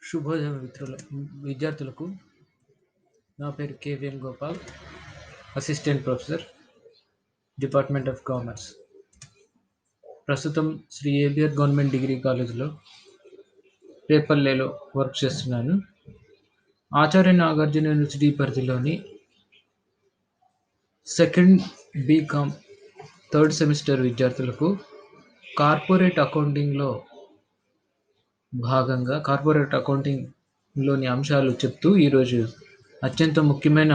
శుభోదయం విద్యార్థులకు. నా పేరు K. Venugopal, assistant professor, department of commerce. ప్రస్తుతం శ్రీ ఏబిఆర్ గవర్నమెంట్ డిగ్రీ కాలేజ్లో రేపల్లెలో వర్క్ చేస్తున్నాను. ఆచార్య నాగార్జున యూనివర్సిటీ పరిధిలోని సెకండ్ బీకామ్ థర్డ్ సెమిస్టర్ విద్యార్థులకు కార్పొరేట్ అకౌంటింగ్లో భాగంగా కార్పొరేట్ అకౌంటింగ్లోని అంశాలు చెప్తూ ఈరోజు అత్యంత ముఖ్యమైన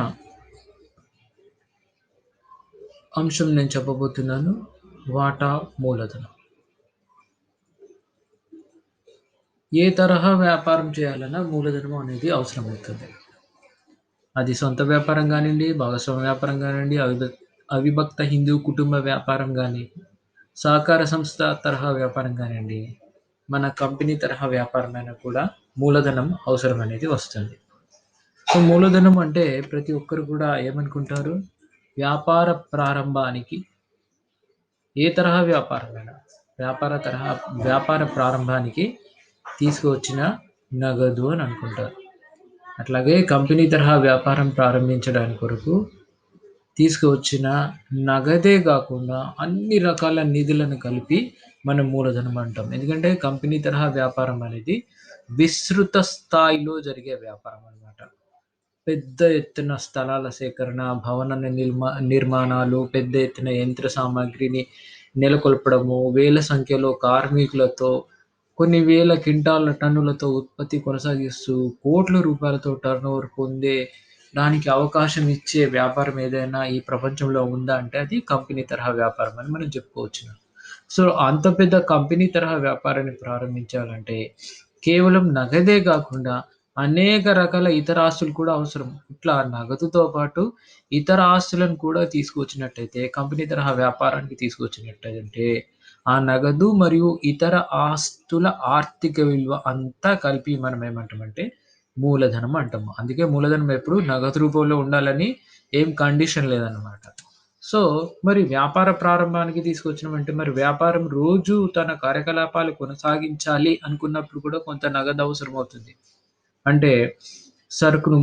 అంశం నేను చెప్పబోతున్నాను. వాటా మూలధనం. ఏ తరహా వ్యాపారం చేయాలన్నా మూలధనం అనేది అవసరమవుతుంది. అది సొంత వ్యాపారం కానివ్వండి, భాగస్వామ్య వ్యాపారం కానివ్వండి, అవిభక్త హిందూ కుటుంబ వ్యాపారం కానీ, సహకార సంస్థ తరహా వ్యాపారం కానివ్వండి, మన కంపెనీ తరహా వ్యాపారమైనా కూడా మూలధనం అవసరం అనేది వస్తుంది. సో మూలధనం అంటే ప్రతి ఒక్కరు కూడా ఏమనుకుంటారు, వ్యాపార ప్రారంభానికి ఏ తరహా వ్యాపారమైనా వ్యాపార ప్రారంభానికి తీసుకువచ్చిన నగదు అని అనుకుంటారు. అట్లాగే కంపెనీ తరహా వ్యాపారం ప్రారంభించడానికి కొరకు తీసుకువచ్చిన నగదే కాకుండా అన్ని రకాల నిధులను కలిపి మనం మూలధనం అంటాం. ఎందుకంటే కంపెనీ తరహా వ్యాపారం అనేది విస్తృత స్థాయిలో జరిగే వ్యాపారం అన్నమాట. పెద్ద ఎత్తున స్థలాల సేకరణ, భవన నిర్మాణాలు, పెద్ద ఎత్తున యంత్ర సామాగ్రిని నెలకొల్పడము, వేల సంఖ్యలో కార్మికులతో, కొన్ని వేల క్వింటాల టన్నులతో ఉత్పత్తి కొనసాగిస్తూ కోట్ల రూపాయలతో టర్నోవర్ పొందే దానికి అవకాశం ఇచ్చే వ్యాపారం ఏదైనా ఈ ప్రపంచంలో ఉందా అంటే అది కంపెనీ తరహా వ్యాపారం అని మనం చెప్పుకోవచ్చు. సో అంత పెద్ద కంపెనీ తరహా వ్యాపారాన్ని ప్రారంభించాలంటే కేవలం నగదే కాకుండా అనేక రకాల ఇతర ఆస్తులు కూడా అవసరం. ఇట్లా నగదుతో పాటు ఇతర ఆస్తులను కూడా తీసుకొచ్చినట్టయితే, కంపెనీ తరహా వ్యాపారానికి తీసుకొచ్చినట్టయితే, ఆ నగదు మరియు ఇతర ఆస్తుల ఆర్థిక విలువ అంతా కలిపి మనం ఏమంటామంటే మూలధనం అంటాము. అందుకే మూలధనం ఎప్పుడు నగదు రూపంలో ఉండాలని ఏం కండిషన్ లేదన్నమాట. సో మరి వ్యాపార ప్రారంభానికి తీసుకొచ్చినామంటే, మరి వ్యాపారం రోజు తన కార్యకలాపాలు కొనసాగించాలి అనుకున్నప్పుడు కూడా కొంత నగదు అవసరం అవుతుంది. అంటే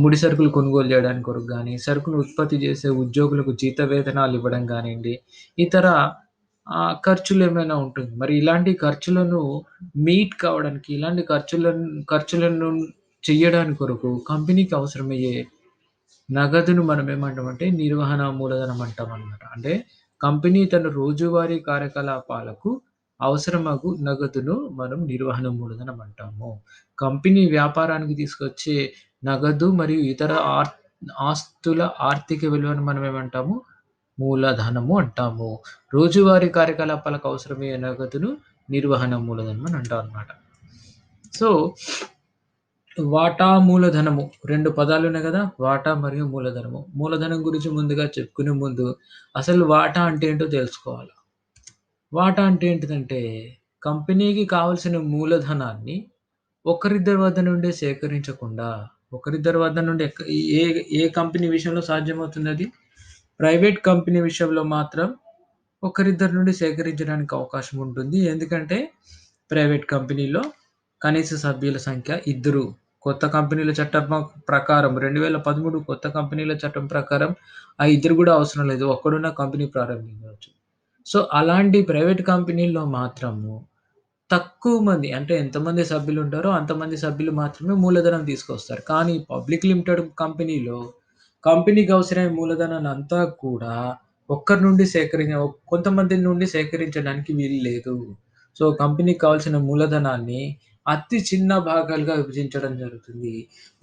ముడి సరుకులు కొనుగోలు చేయడానికి కొరకు గానీ, సరుకును ఉత్పత్తి చేసే ఉద్యోగులకు జీత వేతనాలు ఇవ్వడం గానియండి, ఇతర ఖర్చులేమైనా ఉంటుంది. మరి ఇలాంటి ఖర్చులను మీట్ కావడానికి, ఇలాంటి ఖర్చులను చెయ్యడానికి కొరకు కంపెనీకి అవసరమయ్యే నగదును మనం ఏమంటామంటే నిర్వహణ మూలధనం అంటామనమాట. అంటే కంపెనీ తన రోజువారీ కార్యకలాపాలకు అవసరమగు నగదును మనం నిర్వహణ మూలధనం అంటాము. కంపెనీ వ్యాపారానికి తీసుకొచ్చే నగదు మరియు ఇతర ఆస్తుల ఆర్థిక విలువను మనం ఏమంటాము, మూలధనము అంటాము. రోజువారీ కార్యకలాపాలకు అవసరమయ్యే నగదును నిర్వహణ మూలధనం అని అంటాం అన్నమాట. సో వాటా మూలధనము 2 పదాలున్నాయి కదా, వాటా మరియు మూలధనము. మూలధనం గురించి ముందుగా చెప్పుకునే ముందు అసలు వాటా అంటే ఏంటో తెలుసుకోవాలి. వాటా అంటే ఏంటిదంటే కంపెనీకి కావాల్సిన మూలధనాన్ని ఒకరిద్దరి వద్ద నుండి సేకరించకుండా, ఒకరిద్దరి వద్ద నుండి ఏ ఏ కంపెనీ విషయంలో సాధ్యమవుతుంది అది? ప్రైవేట్ కంపెనీ విషయంలో మాత్రం ఒకరిద్దరి నుండి సేకరించడానికి అవకాశం ఉంటుంది. ఎందుకంటే ప్రైవేట్ కంపెనీలో కనీస సభ్యుల సంఖ్య 2. కొత్త కంపెనీల చట్టం ప్రకారం 2013 కొత్త కంపెనీల చట్టం ప్రకారం ఆ 2 కూడా అవసరం లేదు. ఒక్కడున్న కంపెనీ ప్రారంభించవచ్చు. సో అలాంటి ప్రైవేట్ కంపెనీల్లో మాత్రము తక్కువ మంది, అంటే ఎంతమంది సభ్యులుంటారో అంతమంది సభ్యులు మాత్రమే మూలధనం తీసుకొస్తారు. కానీ పబ్లిక్ లిమిటెడ్ కంపెనీలో కంపెనీకి అవసరమైన మూలధనాన్ని అంతా కూడా కొంతమంది నుండి సేకరించడానికి వీలు లేదు. సో కంపెనీకి కావాల్సిన మూలధనాన్ని అతి చిన్న భాగాలుగా విభజించడం జరుగుతుంది.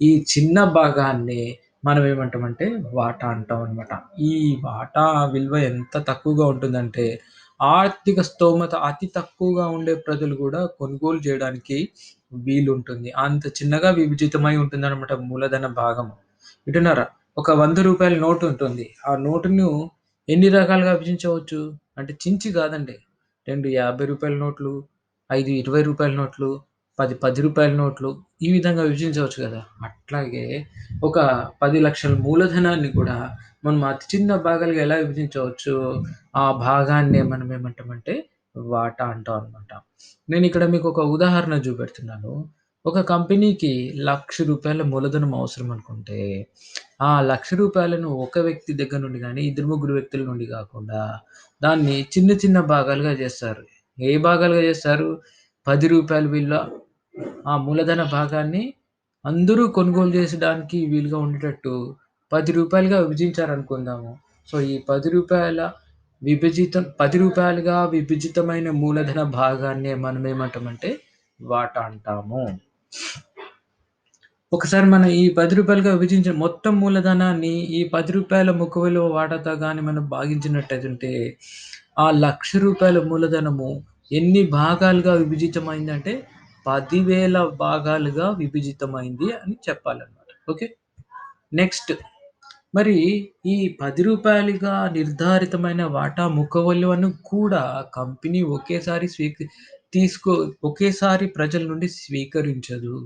ఈ చిన్న భాగాన్ని మనం ఏమంటామంటే వాటా అంటాం అన్నమాట. ఈ వాటా విలువ ఎంత తక్కువగా ఉంటుందంటే ఆర్థిక స్తోమత అతి తక్కువగా ఉండే ప్రజలు కూడా కొనుగోలు చేయడానికి వీలుంటుంది. అంత చిన్నగా విభజితమై ఉంటుందన్నమాట మూలధన భాగం. వింటున్నారా? ఒక రూ. 100 నోటు ఉంటుంది. ఆ నోటును ఎన్ని రకాలుగా విభజించవచ్చు అంటే చించి కాదండి. 2 రూ. 50 నోట్లు, 5 రూ. 20 నోట్లు, 10 రూపాయల నోట్లు, ఈ విధంగా విభజించవచ్చు కదా. అట్లాగే ఒక 10,00,000 మూలధనాన్ని కూడా మనం అతి చిన్న భాగాలుగా ఎలా విభజించవచ్చు, ఆ భాగాన్నే మనం ఏమంటామంటే వాటా అంటాం అన్నమాట. నేను ఇక్కడ మీకు ఒక ఉదాహరణ చూపెడుతున్నాను. ఒక కంపెనీకి రూ. 1,00,000 మూలధనం అవసరం అనుకుంటే, ఆ రూ. 1,00,000ను ఒక వ్యక్తి దగ్గర నుండి గాని, ఇద్దరు, ముగ్గురు వ్యక్తుల నుండి గాకుండా, దాన్ని చిన్న, చిన్న భాగాలుగా జేస్తారు. ఏ భాగాలుగా జేస్తారు? రూ. 10 విలువ ఆ మూలధన భాగాన్ని అందరూ కొనుగోలు చేసడానికి వీలుగా ఉండేటట్టు రూ. 10గా విభజించారనుకుందాము. సో, ఈ రూ. 10గా విభజితమైన మూలధన భాగాన్నే మనమేమంటామంటే వాటా అంటాము. ఒకసారి మనం ఈ రూ. 10గా విభజించిన మొత్తం మూలధనాన్ని ఈ రూ. 10 ముక్క విలువ వాటాతో గాని మనం భాగించినట్టయితుంటే, ఆ రూ. 1,00,000 మూలధనము ఎన్ని భాగాలుగా విభజితమైందంటే 10,000 భాగాలుగా విభజితమైంది అని చెప్పాలన్నమాట. ఓకే. నెక్స్ట్ మరి ఈ రూ. 10గా నిర్ధారితమైన వాటా ముక్క విలువను కూడా కంపెనీ ఒకేసారి ప్రజల నుండి స్వీకరించదు.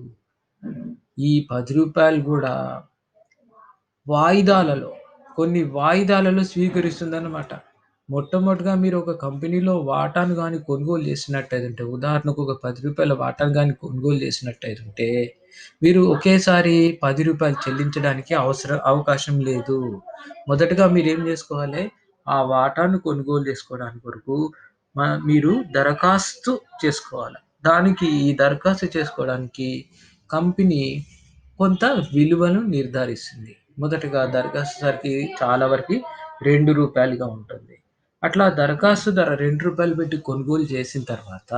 ఈ రూ. 10 గూడా వాయిదాలలో, కొన్ని వాయిదాలలో స్వీకరిస్తుందన్నమాట. మొట్టమొదటగా మీరు ఒక కంపెనీలో వాటాను గాని కొనుగోలు చేసినట్టయితుంటే, ఉదాహరణకు ఒక రూ. 10 వాటాను గాని కొనుగోలు చేసినట్టయితుంటే, మీరు ఒకేసారి రూ. 10 చెల్లించడానికి అవకాశం లేదు. మొదటగా మీరేం జేసుకోవాలి, ఆ వాటాను కొనుగోలు చేసుకోవడానికి కొరకు మీరు దరఖాస్తు చేసుకోవాలి. దానికి ఈ దరఖాస్తు చేసుకోవడానికి కంపెనీ కొంత విలువను నిర్ధారిస్తుంది. మొదటగా దరఖాస్తు సరికి చాలా వరకి రూ. 2గా ఉంటుంది. అట్లా దరఖాస్తు ధర రూ. 2 పెట్టి కొనుగోలు చేసిన తర్వాత,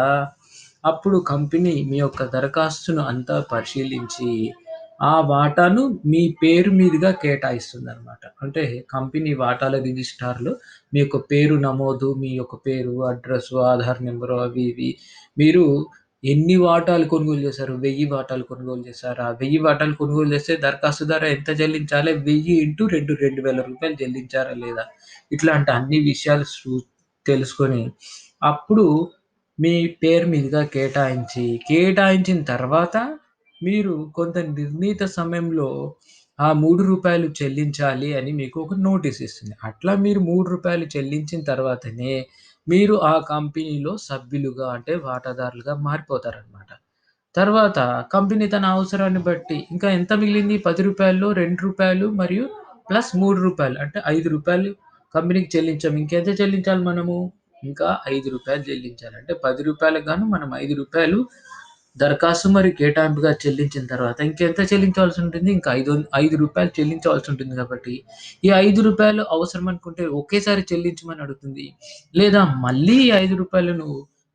అప్పుడు కంపెనీ మీ యొక్క దరఖాస్తును అంతా పరిశీలించి, ఆ వాటాను మీ పేరు మీదుగా కేటాయిస్తుందనమాట. అంటే కంపెనీ వాటాల రిజిస్టార్‌లో మీ యొక్క పేరు నమోదు, మీ యొక్క పేరు, అడ్రెస్సు, ఆధార్ నంబరు అవి ఇవి మీరు ఎన్ని వాటాలు కొనుగోలు చేశారు? 1000 వాటాలు కొనుగోలు చేశారా? 1000 వాటాలు కొనుగోలు చేస్తే దరఖాస్తుదారు ఎంత చెల్లించాలి? 1000 ఇంటూ 2 రూ. 2,000 చెల్లించారా లేదా? ఇట్లాంటి అన్ని విషయాలు తెలుసుకొని, అప్పుడు మీ పేరు మీదుగా కేటాయించిన తర్వాత మీరు కొంత నిర్ణీత సమయంలో ఆ రూ. 3 చెల్లించాలి అని మీకు ఒక నోటీస్ ఇస్తుంది. అట్లా మీరు రూ. 3 చెల్లించిన తర్వాతనే మీరు ఆ కంపెనీలో సభ్యులుగా అంటే వాటాదారులుగా మారిపోతారనమాట. తర్వాత కంపెనీ తన అవసరాన్ని బట్టి ఇంకా ఎంత మిగిలింది రూ. 10లో రూ. 2 మరియు ప్లస్ రూ. 3 అంటే రూ. 5 కంపెనీకి చెల్లించాం. ఇంకెంత చెల్లించాలి మనము? ఇంకా రూ. 5 చెల్లించాలి. అంటే రూ. 10కి గాను మనం రూ. 5 దరఖాస్తు మరియు కేటాయింపుగా చెల్లించిన తర్వాత ఇంకెంత చెల్లించాల్సి ఉంటుంది? ఇంకా రూ. 5 చెల్లించవలసి ఉంటుంది కాబట్టి, ఈ రూ. 5 అవసరం అనుకుంటే ఒకేసారి చెల్లించమని అడుగుతుంది. లేదా మళ్ళీ ఈ రూ. 5ను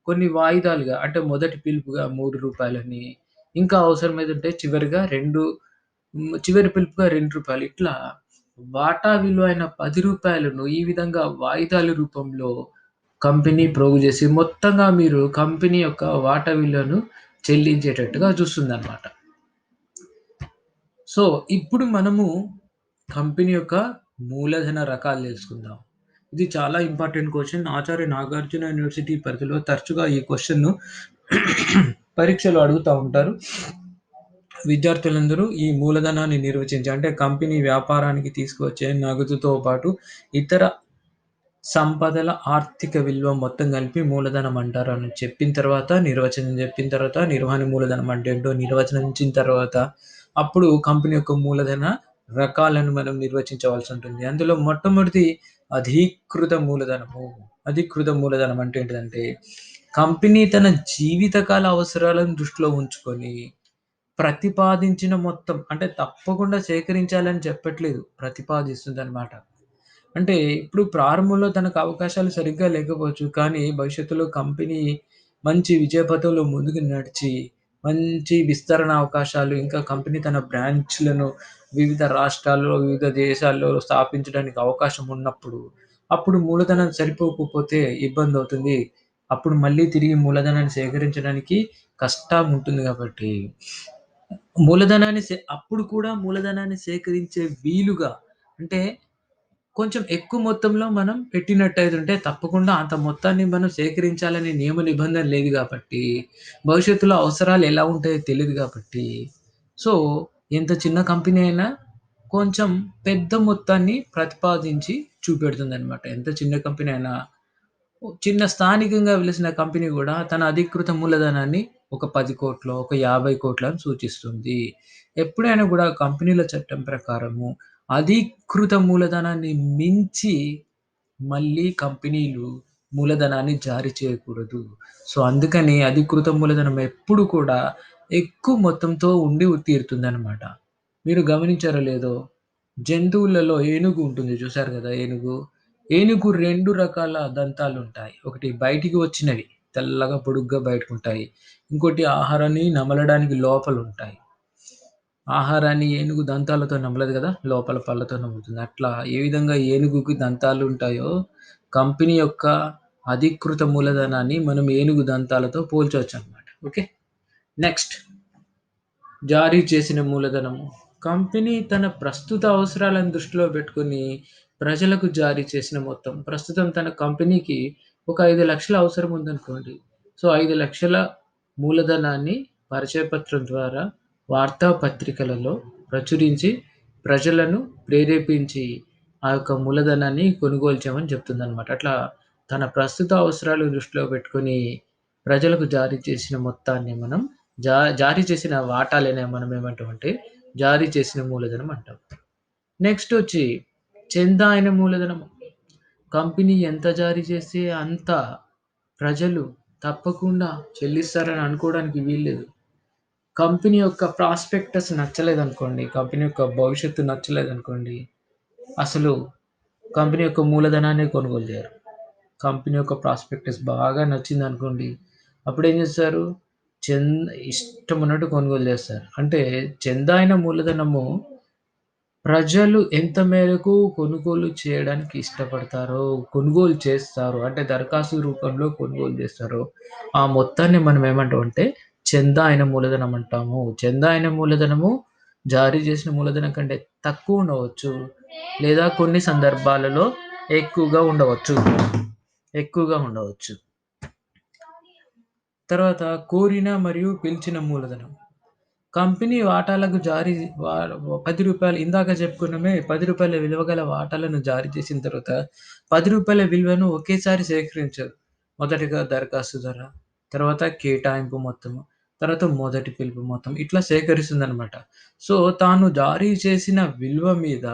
కొన్ని వాయిదాలుగా అంటే మొదటి పిలుపుగా రూ. 3 ఇంకా అవసరమైతుంటే చివరి పిలుపుగా రూ. 2 ఇట్లా వాటా విలువైన రూ. 10ను ఈ విధంగా వాయిదాల రూపంలో కంపెనీ ప్రోగు చేసి మొత్తంగా మీరు కంపెనీ యొక్క వాటా విలువను చెల్లించేటట్టుగా చూస్తుందన్నమాట. సో, ఇప్పుడు మనము కంపెనీ యొక్క మూలధన రకాలు తెలుసుకుందాం. ఇది చాలా important question. Acharya Nagarjuna university పరిధిలో తరచుగా ఈ క్వెషన్‌ను పరీక్షలో అడుగుతా ఉంటారు. విద్యార్థులందరూ ఈ మూలధనాన్ని నిర్వచించి అంటే కంపెనీ వ్యాపారానికి తీసుకువచ్చే నగదుతో పాటు ఇతర సంపదల ఆర్థిక విలువ మొత్తం కలిపి మూలధనం అంటారు అని చెప్పిన తర్వాత, నిర్వచనం చెప్పిన తర్వాత, నిర్వహణ మూలధనం అంటే ఏంటో నిర్వచించిన తర్వాత, అప్పుడు కంపెనీ యొక్క మూలధన రకాలను మనం నిర్వచించవలసి ఉంటుంది. అందులో మొట్టమొదటిది అధీకృత మూలధనము. అధీకృత మూలధనం అంటే ఏంటిదంటే, కంపెనీ తన జీవితకాల అవసరాలను దృష్టిలో ఉంచుకొని, ప్రతిపాదించిన మొత్తం అంటే తప్పకుండా సేకరించాలని చెప్పట్లేదు. ప్రతిపాదిస్తుందనమాట. అంటే ఇప్పుడు ప్రారంభంలో తనకు అవకాశాలు సరిగ్గా లేకపోవచ్చు. కానీ భవిష్యత్తులో కంపెనీ మంచి విజయపథంలో ముందుకు నడిచి, మంచి విస్తరణ అవకాశాలు ఇంకా కంపెనీ తన బ్రాంచ్‌లను వివిధ రాష్ట్రాల్లో, వివిధ దేశాల్లో స్థాపించడానికి అవకాశం ఉన్నప్పుడు, అప్పుడు మూలధనం సరిపోకపోతే ఇబ్బందవుతుంది. అప్పుడు మళ్ళీ తిరిగి మూలధనాన్ని సేకరించడానికి కష్టం ఉంటుంది కాబట్టి, అప్పుడు కూడా మూలధనాన్ని సేకరించే వీలుగా అంటే కొంచెం ఎక్కువ మొత్తంలో మనం పెట్టినట్టయితుంటే తప్పకుండా అంత మొత్తాన్ని మనం సేకరించాలనే నియమ నిబంధన లేదు గాబట్టి, భవిష్యత్తులో అవసరాలు ఎలా ఉంటాయో తెలీదు గాబట్టి, సో, ఎంత చిన్న కంపెనీ అయినా కొంచెం పెద్ద మొత్తాన్ని ప్రతిపాదించి చూపెడుతుందనమాట. ఎంత చిన్న కంపెనీ అయినా చిన్న స్థానికంగా వెలిసిన కంపెనీ గూడా తన అధీకృత మూలధనాన్ని ఒక 10,00,00,000 ఒక 50,00,00,000 అని సూచిస్తుంది. ఎప్పుడైనా గూడా కంపెనీల చట్టం ప్రకారము అధీకృత మూలధనాన్ని మించి మళ్ళీ కంపెనీలు మూలధనాన్ని జారీ చేయకూడదు. సో, అందుకని అధీకృత మూలధనం ఎప్పుడు కూడా ఎక్కువ మొత్తంతో ఉండి తీరుతుందనమాట. మీరు గమనించారో లేదో, జంతువులలో ఏనుగు ఉంటుంది చూసారు గదా! ఏనుగు. ఏనుగు 2 రకాల దంతాలుంటాయి. ఒకటి బయటికి వచ్చినవి తెల్లగా పొడుగ్గా బయటకుంటాయి. ఇంకోటి ఆహారాన్ని నమలడానికి లోపలుంటాయి. ఆహారాన్ని ఏనుగు దంతాలతో నమలదు గదా! లోపల పళ్ళతో నములుతుంది. అట్లా ఏ విధంగా ఏనుగుకి దంతాలుంటాయో, కంపెనీ యొక్క అధీకృత మూలధనాన్ని మనం ఏనుగు దంతాలతో పోల్చొచ్చనమాట. ఓకే. నెక్స్ట్ జారీ చేసిన మూలధనము. కంపెనీ తన ప్రస్తుత అవసరాలను దృష్టిలో పెట్టుకొని ప్రజలకు జారీ చేసిన మొత్తం. ప్రస్తుతం తన కంపెనీకి ఒక 5,00,000 అవసరం ఉందనుకోండి. సో, 5,00,000 మూలధనాన్ని పరిచయ పత్రం ద్వారా వార్తాపత్రికలలో ప్రచురించి ప్రజలను ప్రేరేపించి ఆ యొక్క మూలధనాన్ని కొనుగోలు చేయమని చెప్తుందనమాట. అట్లా తన ప్రస్తుత అవసరాలు దృష్టిలో పెట్టుకొని ప్రజలకు జారీ చేసిన మొత్తాన్ని మనం జారీ చేసిన వాటాలనే మనం ఏమంటామంటే, జారీ చేసిన మూలధనం అంటాం. నెక్స్టొచ్చి చందా అయిన మూలధనం. కంపెనీ ఎంత జారీ చేస్తే అంత ప్రజలు తప్పకుండా చెల్లిస్తారని అనుకోవడానికి వీల్లేదు. కంపెనీ యొక్క ప్రాస్పెక్టస్ నచ్చలేదనుకోండి, కంపెనీ యొక్క భవిష్యత్తు నచ్చలేదనుకోండి, అసలు కంపెనీ యొక్క మూలధనాన్ని కొనుగోలు చేయరు. కంపెనీ యొక్క ప్రాస్పెక్టస్ బాగా నచ్చిందనుకోండి, అప్పుడేం చేస్తారు? ఇష్టమున్నట్టు కొనుగోలు చేస్తారు. అంటే చందాయిన మూలధనము ప్రజలు ఎంత మేరకు కొనుగోలు చేయడానికి ఇష్టపడతారో, కొనుగోలు చేస్తారో, అంటే దరఖాస్తు రూపంలో కొనుగోలు చేస్తారో, ఆ మొత్తాన్ని మనం ఏమంటామంటే చందా అయిన మూలధనం అంటాము. చందా అయిన మూలధనము జారీ చేసిన మూలధనం కంటే తక్కువ ఉండవచ్చు. లేదా కొన్ని సందర్భాలలో ఎక్కువగా ఉండవచ్చు. ఎక్కువగా ఉండవచ్చు. తర్వాత కోరిన మరియు పిలిచిన మూలధనం. కంపెనీ వాటాలకు జారీ వా రూ. 10 ఇందాక చెప్పుకున్నామే రూ. 10 విలువ గల వాటాలను జారీ చేసిన తర్వాత రూ. 10 విలువను ఒకేసారి సేకరించదు. మొదటిగా దరఖాస్తు ధర, తర్వాత కేటాయింపు మొత్తము, తర్వాత మొదటి పిలుపు మొత్తం ఇట్లా సేకరిస్తుందనమాట. సో, తాను జారీ చేసిన విలువ మీద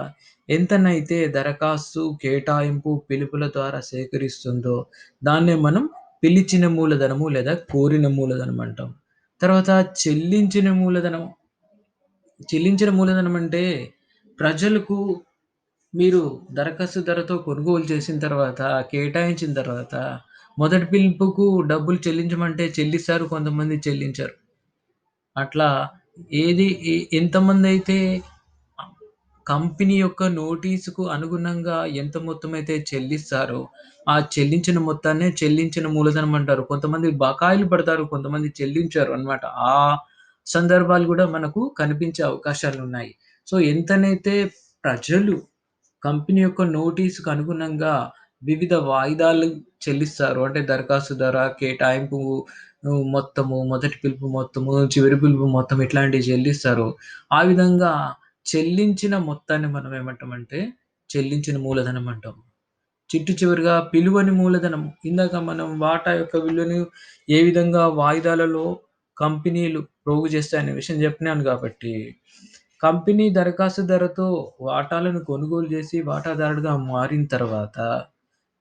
ఎంతనైతే దరఖాస్తు, కేటాయింపు, పిలుపుల ద్వారా సేకరిస్తుందో దాన్నే మనం పిలిచిన మూలధనము లేదా కోరిన మూలధనం అంటాం. తర్వాత చెల్లించిన మూలధనం. చెల్లించిన మూలధనం అంటే ప్రజలకు మీరు దరఖాస్తు ధరతో కొనుగోలు చేసిన తర్వాత, కేటాయించిన తర్వాత, మొదటి పిలుపుకు డబ్బులు చెల్లించమంటే చెల్లిస్తారు. కొంతమంది చెల్లించరు. అట్లా ఏది ఎంతమందైతే కంపెనీ యొక్క నోటీసుకు అనుగుణంగా ఎంత మొత్తమైతే చెల్లిస్తారో, ఆ చెల్లించిన మొత్తాన్నే చెల్లించిన మూలధనం అంటారు. కొంతమంది బకాయిలు పడతారు. కొంతమంది చెల్లించరు అన్నమాట. ఆ సందర్భాలు గూడా మనకు కనిపించే అవకాశాలున్నాయి. సో, ఎంతనైతే ప్రజలు కంపెనీ యొక్క నోటీస్‌కు అనుగుణంగా వివిధ వాయిదాలు చెల్లిస్తారు. అంటే దరఖాస్తు ధర, కేటాయింపు మొత్తము, మొదటి పిలుపు మొత్తము, చివరి పిలుపు మొత్తం ఇట్లాంటివి చెల్లిస్తారు. ఆ విధంగా చెల్లించిన మొత్తాన్ని మనం ఏమంటామంటే చెల్లించిన మూలధనం అంటాం. చిట్టు చివరిగా పిలువని మూలధనం. ఇందాక మనం వాటా యొక్క విలువను ఏ విధంగా వాయిదాలలో కంపెనీలు ప్రోగు చేస్తాయనే విషయం చెప్పినాను కాబట్టి, కంపెనీ దరఖాస్తు ధరతో వాటాలను కొనుగోలు చేసి వాటాదారుడుగా మారిన తర్వాత,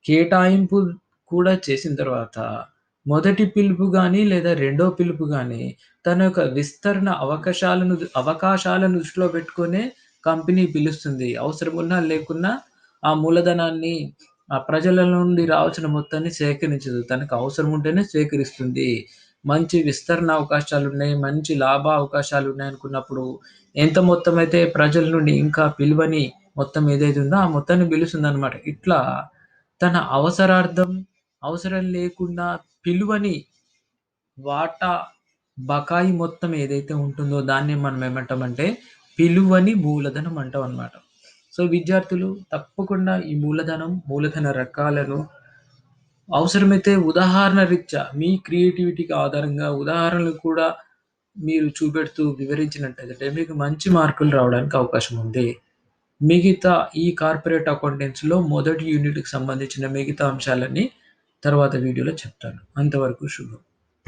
కేటాయింపు కూడా చేసిన తర్వాత, మొదటి పిలుపు గాని లేదా రెండో పిలుపు గాని తన యొక్క విస్తరణ అవకాశాలను దృష్టిలో పెట్టుకొనే కంపెనీ పిలుస్తుంది. అవసరమున్నా లేకున్నా ఆ మూలధనాన్ని ఆ ప్రజల నుండి రావాల్సిన మొత్తాన్ని సేకరించదు. తనకు అవసరం ఉంటేనే సేకరిస్తుంది. మంచి విస్తరణ అవకాశాలున్నాయి, మంచి లాభ అవకాశాలున్నాయనుకున్నప్పుడు ఎంత మొత్తమైతే ప్రజల నుండి ఇంకా పిలువని మొత్తం ఏదైతే ఉందో ఆ మొత్తాన్ని పిలుస్తుందనమాట. ఇట్లా తన అవసరార్థం, అవసరం లేకుండా పిలువని వాటా బకాయి మొత్తం ఏదైతే ఉంటుందో దాన్ని మనం ఏమంటామంటే పిలువని మూలధనం అంటామనమాట. సో, విద్యార్థులు తప్పకుండా ఈ మూలధన రకాలను అవసరమైతే ఉదాహరణ రీత్యా మీ క్రియేటివిటీకి ఆధారంగా ఉదాహరణలు కూడా మీరు చూపెడుతూ వివరించినట్టయితే మీకు మంచి మార్కులు రావడానికి అవకాశం ఉంది. మిగతా ఈ కార్పొరేట్ అకౌంటెన్సీలో మొదటి యూనిట్‌కి సంబంధించిన మిగతా అంశాలన్నీ తర్వాత వీడియోలో చెప్తాను. అంతవరకు శుభం.